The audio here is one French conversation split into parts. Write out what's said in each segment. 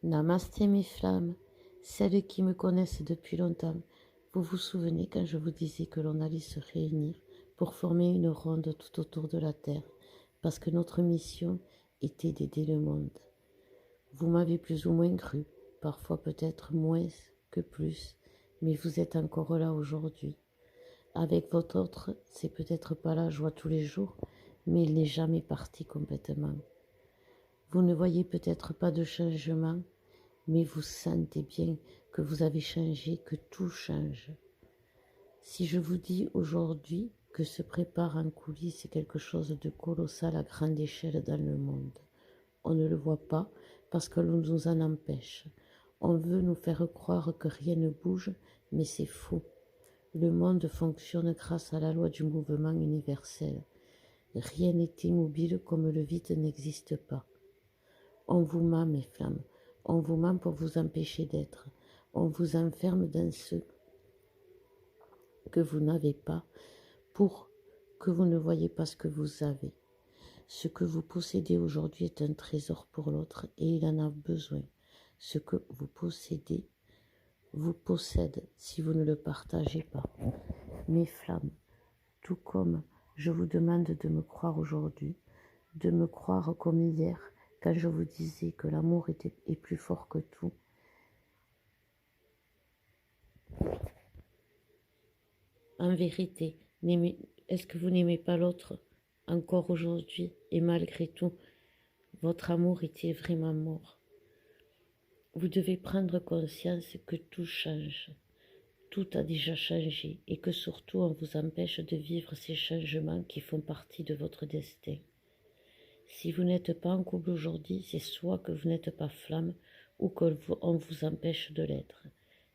Namasté mes flammes, celles qui me connaissent depuis longtemps. Vous vous souvenez quand je vous disais que l'on allait se réunir pour former une ronde tout autour de la Terre, parce que notre mission était d'aider le monde. Vous m'avez plus ou moins cru, parfois peut-être moins que plus, mais vous êtes encore là aujourd'hui. Avec votre autre, c'est peut-être pas la joie tous les jours, mais il n'est jamais parti complètement. Vous ne voyez peut-être pas de changement, mais vous sentez bien que vous avez changé, que tout change. Si je vous dis aujourd'hui que se prépare en coulisses quelque chose de colossal à grande échelle dans le monde, on ne le voit pas parce que l'on nous en empêche. On veut nous faire croire que rien ne bouge, mais c'est faux. Le monde fonctionne grâce à la loi du mouvement universel. Rien n'est immobile comme le vide n'existe pas. On vous ment, mes flammes. On vous ment pour vous empêcher d'être. On vous enferme dans ce que vous n'avez pas pour que vous ne voyez pas ce que vous avez. Ce que vous possédez aujourd'hui est un trésor pour l'autre et il en a besoin. Ce que vous possédez vous possède si vous ne le partagez pas. Mes flammes, tout comme je vous demande de me croire aujourd'hui, de me croire comme hier, quand je vous disais que l'amour est plus fort que tout. En vérité, est-ce que vous n'aimez pas l'autre encore aujourd'hui et malgré tout, votre amour est-il vraiment mort? Vous devez prendre conscience que tout change, tout a déjà changé et que surtout on vous empêche de vivre ces changements qui font partie de votre destin. Si vous n'êtes pas en couple aujourd'hui, c'est soit que vous n'êtes pas flamme ou qu'on vous empêche de l'être.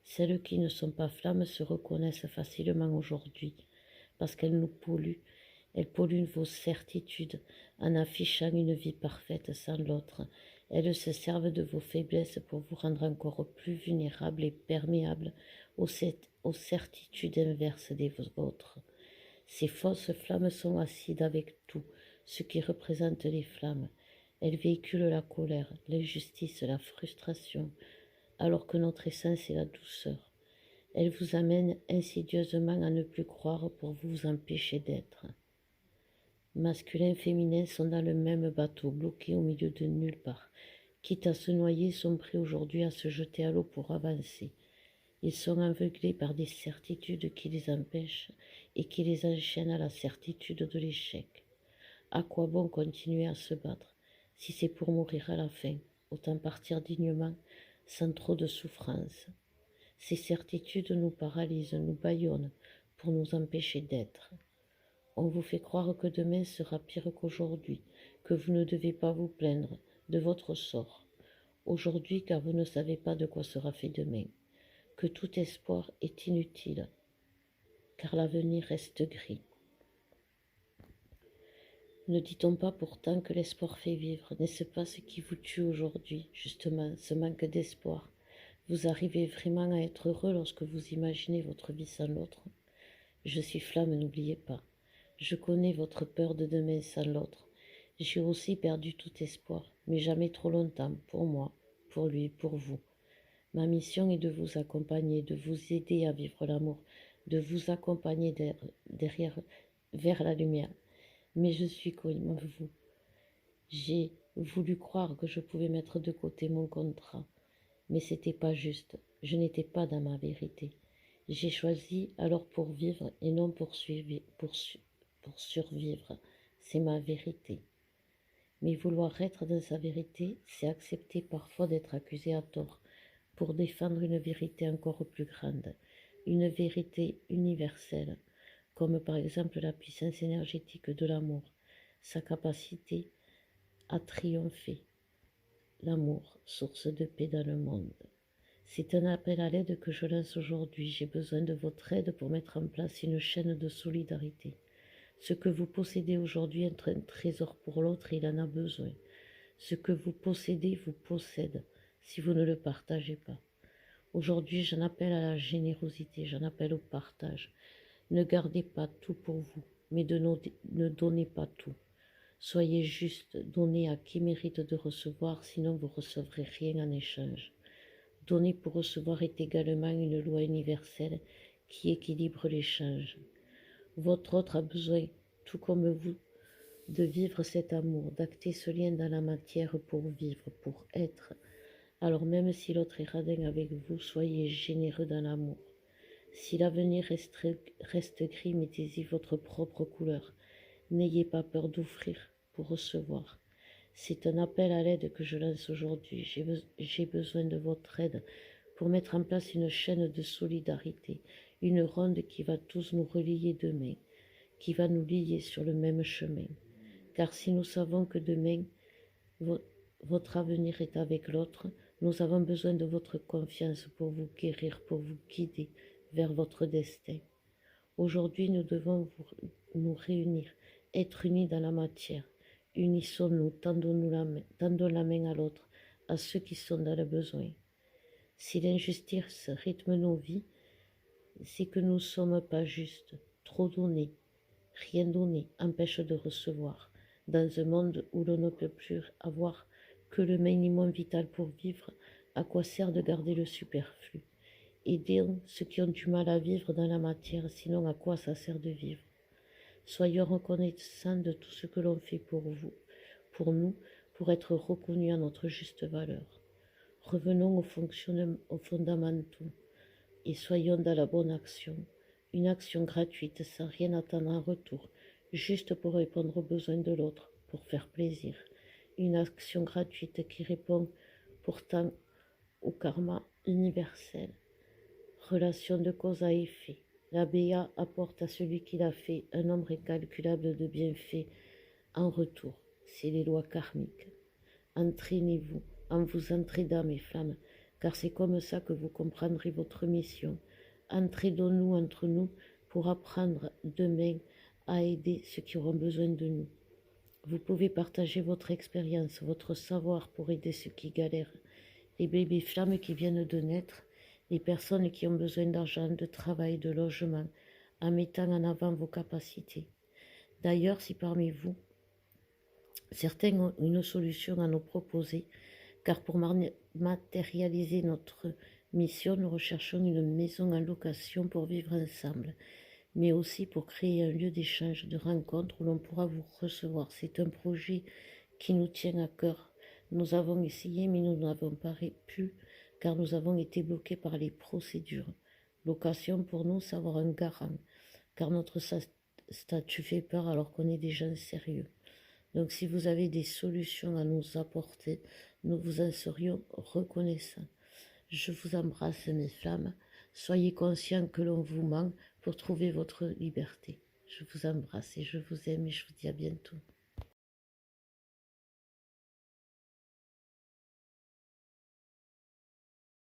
Celles qui ne sont pas flammes se reconnaissent facilement aujourd'hui parce qu'elles nous polluent. Elles polluent vos certitudes en affichant une vie parfaite sans l'autre. Elles se servent de vos faiblesses pour vous rendre encore plus vulnérables et perméables aux certitudes inverses des vôtres. Ces fausses flammes sont acides avec tout ce qui représente les flammes. Elles véhiculent la colère, l'injustice, la frustration, alors que notre essence est la douceur. Elles vous amènent insidieusement à ne plus croire pour vous empêcher d'être. Masculin et féminin sont dans le même bateau, bloqués au milieu de nulle part. Quitte à se noyer, sont prêts aujourd'hui à se jeter à l'eau pour avancer. Ils sont aveuglés par des certitudes qui les empêchent et qui les enchaînent à la certitude de l'échec. À quoi bon continuer à se battre si c'est pour mourir à la fin? Autant partir dignement, sans trop de souffrance. Ces certitudes nous paralysent, nous bâillonnent pour nous empêcher d'être. On vous fait croire que demain sera pire qu'aujourd'hui, que vous ne devez pas vous plaindre de votre sort aujourd'hui car vous ne savez pas de quoi sera fait demain, que tout espoir est inutile car l'avenir reste gris. Ne dit-on pas pourtant que l'espoir fait vivre? N'est-ce pas ce qui vous tue aujourd'hui, justement, ce manque d'espoir? Vous arrivez vraiment à être heureux lorsque vous imaginez votre vie sans l'autre? Je suis flamme, n'oubliez pas. Je connais votre peur de demain sans l'autre. J'ai aussi perdu tout espoir, mais jamais trop longtemps, pour moi, pour lui, pour vous. Ma mission est de vous accompagner, de vous aider à vivre l'amour, de vous accompagner vers la lumière. Mais je suis comme vous. J'ai voulu croire que je pouvais mettre de côté mon contrat, mais c'était pas juste. Je n'étais pas dans ma vérité. J'ai choisi alors pour vivre et non pour survivre. C'est ma vérité. Mais vouloir être dans sa vérité, c'est accepter parfois d'être accusé à tort pour défendre une vérité encore plus grande, une vérité universelle, comme par exemple la puissance énergétique de l'amour, sa capacité à triompher. L'amour, source de paix dans le monde. C'est un appel à l'aide que je lance aujourd'hui. J'ai besoin de votre aide pour mettre en place une chaîne de solidarité. Ce que vous possédez aujourd'hui est un trésor pour l'autre et il en a besoin. Ce que vous possédez vous possède si vous ne le partagez pas. Aujourd'hui, j'en appelle à la générosité, j'en appelle au partage. Ne gardez pas tout pour vous, mais ne donnez pas tout. Soyez juste, donnez à qui mérite de recevoir, sinon vous recevrez rien en échange. Donner pour recevoir est également une loi universelle qui équilibre l'échange. Votre autre a besoin, tout comme vous, de vivre cet amour, d'acter ce lien dans la matière pour vivre, pour être. Alors même si l'autre est radin avec vous, soyez généreux dans l'amour. Si l'avenir reste gris, mettez-y votre propre couleur. N'ayez pas peur d'offrir pour recevoir. C'est un appel à l'aide que je lance aujourd'hui. J'ai besoin de votre aide pour mettre en place une chaîne de solidarité, une ronde qui va tous nous relier demain, qui va nous lier sur le même chemin. Car si nous savons que demain, votre avenir est avec l'autre, nous avons besoin de votre confiance pour vous guérir, pour vous guider vers votre destin. Aujourd'hui, nous devons nous réunir, être unis dans la matière. Unissons-nous, tendons la main à l'autre, à ceux qui sont dans le besoin. Si l'injustice rythme nos vies, c'est que nous ne sommes pas justes. Trop donner, rien donner empêche de recevoir. Dans un monde où l'on ne peut plus avoir que le minimum vital pour vivre, à quoi sert de garder le superflu? Aidons ceux qui ont du mal à vivre dans la matière, sinon à quoi ça sert de vivre? Soyons reconnaissants de tout ce que l'on fait pour vous, pour nous, pour être reconnus à notre juste valeur. Revenons aux fondamentaux et soyons dans la bonne action. Une action gratuite sans rien attendre en retour, juste pour répondre aux besoins de l'autre, pour faire plaisir. Une action gratuite qui répond pourtant au karma universel. Relation de cause à effet. La BA apporte à celui qui l'a fait un nombre incalculable de bienfaits en retour. C'est les lois karmiques. Entraînez-vous en vous entraidant, mes flammes, car c'est comme ça que vous comprendrez votre mission. Entraidons-nous entre nous pour apprendre demain à aider ceux qui auront besoin de nous. Vous pouvez partager votre expérience, votre savoir pour aider ceux qui galèrent, les bébés flammes qui viennent de naître, les personnes qui ont besoin d'argent, de travail, de logement, en mettant en avant vos capacités. D'ailleurs, si parmi vous, certains ont une solution à nous proposer, car pour matérialiser notre mission, nous recherchons une maison en location pour vivre ensemble, mais aussi pour créer un lieu d'échange, de rencontre où l'on pourra vous recevoir. C'est un projet qui nous tient à cœur. Nous avons essayé, mais nous n'avons pas pu, car nous avons été bloqués par les procédures. Location, pour nous, c'est avoir un garant, car notre statut fait peur alors qu'on est des gens sérieux. Donc si vous avez des solutions à nous apporter, nous vous en serions reconnaissants. Je vous embrasse, mes flammes. Soyez conscients que l'on vous ment pour trouver votre liberté. Je vous embrasse et je vous aime et je vous dis à bientôt.